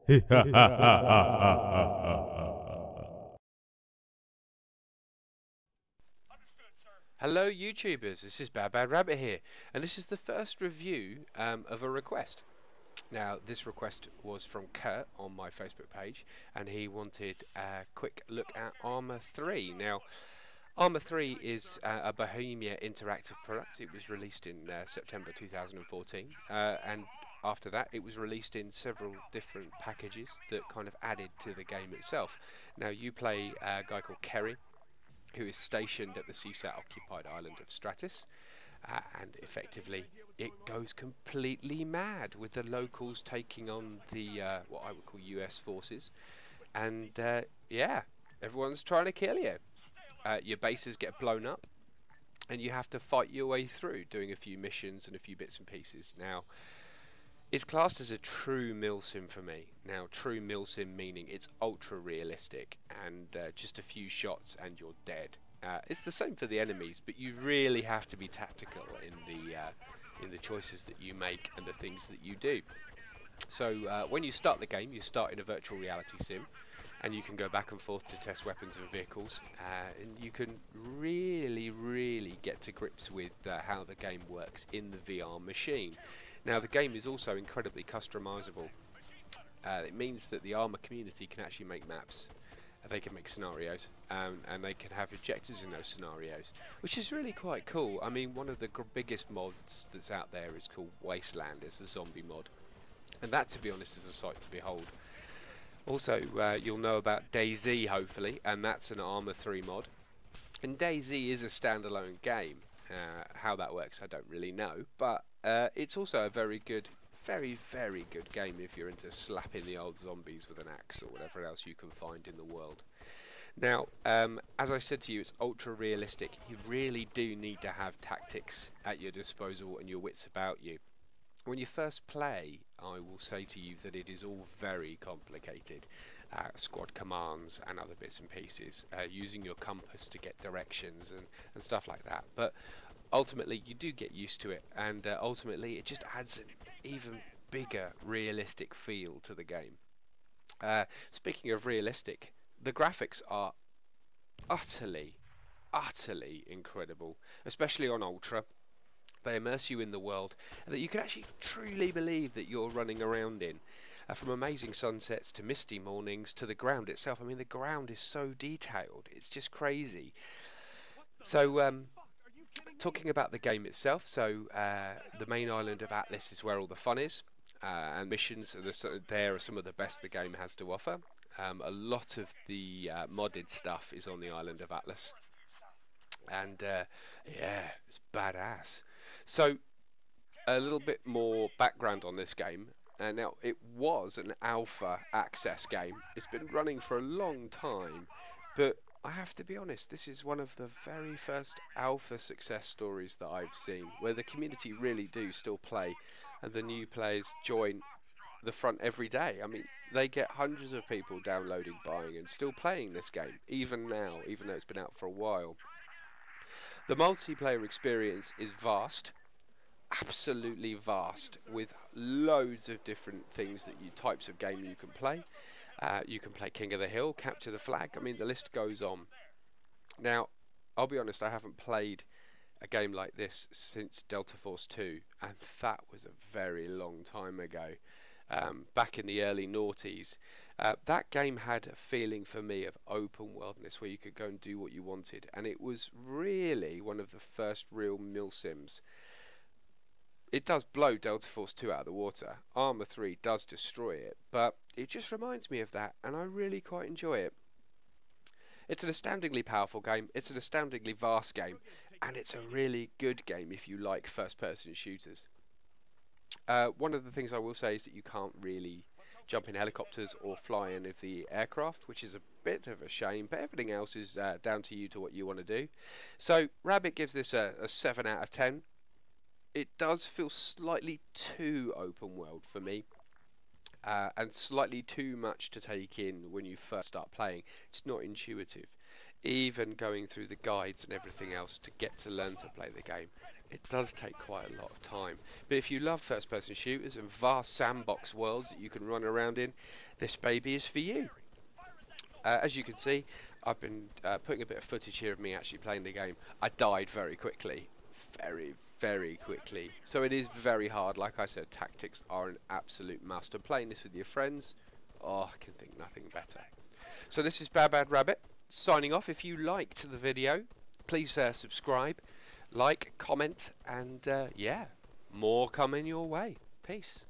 Hello YouTubers, this is Bad Rabbit here, and this is the first review of a request. Now this request was from Kurt on my Facebook page, and he wanted a quick look at Arma 3. Now Arma 3 is a Bohemia interactive product. It was released in September 2014, and after that it was released in several different packages that kind of added to the game itself. Now you play a guy called Kerry, who is stationed at the CSAT-occupied island of Stratus, and effectively it goes completely mad with the locals taking on the what I would call US forces, and yeah, everyone's trying to kill you. Your bases get blown up, and you have to fight your way through, doing a few missions and a few bits and pieces. Now, it's classed as a true milsim for me. Now, true milsim meaning it's ultra realistic, and just a few shots and you're dead. It's the same for the enemies, but you really have to be tactical in the choices that you make and the things that you do. So when you start the game, you start in a virtual reality sim, and you can go back and forth to test weapons and vehicles, and you can really get to grips with how the game works in the VR machine. Now the game is also incredibly customizable. It means that the Arma community can actually make maps, they can make scenarios, and they can have objectives in those scenarios, which is really quite cool. I mean, one of the biggest mods that's out there is called Wasteland. It's a zombie mod, and that, to be honest, is a sight to behold. Also, you'll know about DayZ, hopefully, and that's an Arma 3 mod. And DayZ is a standalone game. How that works, I don't really know, but it's also a very good game if you're into slapping the old zombies with an axe or whatever else you can find in the world. Now, as I said to you, it's ultra realistic. You really do need to have tactics at your disposal and your wits about you. When you first play, I will say to you that it is all very complicated. Squad commands and other bits and pieces, using your compass to get directions and stuff like that. But ultimately you do get used to it, and ultimately it just adds an even bigger realistic feel to the game. Speaking of realistic, the graphics are utterly incredible, especially on Ultra. They immerse you in the world that you can actually truly believe that you're running around in. From amazing sunsets to misty mornings to the ground itself. I mean, the ground is so detailed, it's just crazy. So talking about the game itself, so the main island of Atlas is where all the fun is, and missions there are some of the best the game has to offer. A lot of the modded stuff is on the island of Atlas, and yeah, it's badass. So a little bit more background on this game. Now, it was an alpha access game. It's been running for a long time, but I have to be honest, this is one of the very first alpha success stories that I've seen, where the community really do still play, and the new players join the front every day. I mean, they get hundreds of people downloading, buying, and still playing this game, even now, even though it's been out for a while. The multiplayer experience is vast. Absolutely vast, with loads of different things that types of game you can play. You can play King of the Hill, Capture the Flag. I mean, the list goes on. Now, I'll be honest, I haven't played a game like this since Delta Force 2, and that was a very long time ago, back in the early noughties. That game had a feeling for me of open worldness, where you could go and do what you wanted, and it was really one of the first real milsims. It does blow Delta Force 2 out of the water. Arma 3 does destroy it, but it just reminds me of that, and I really quite enjoy it. It's an astoundingly powerful game, it's an astoundingly vast game, and it's a really good game if you like first-person shooters. One of the things I will say is that you can't really jump in helicopters or fly any of the aircraft, which is a bit of a shame, but everything else is down to you to what you want to do. So Rabbit gives this a 7 out of 10. It does feel slightly too open world for me, and slightly too much to take in when you first start playing. It's not intuitive. Even going through the guides and everything else to get to learn to play the game It does take quite a lot of time. But if you love first-person shooters and vast sandbox worlds that you can run around in, this baby is for you. As you can see, I've been putting a bit of footage here of me actually playing the game. I died very quickly. Very quickly. So it is very hard. Like I said, tactics are an absolute must. And playing this with your friends, oh, I can think nothing better. So this is Bad Rabbit signing off. If you liked the video, please subscribe, like, comment, and yeah, more coming your way. Peace.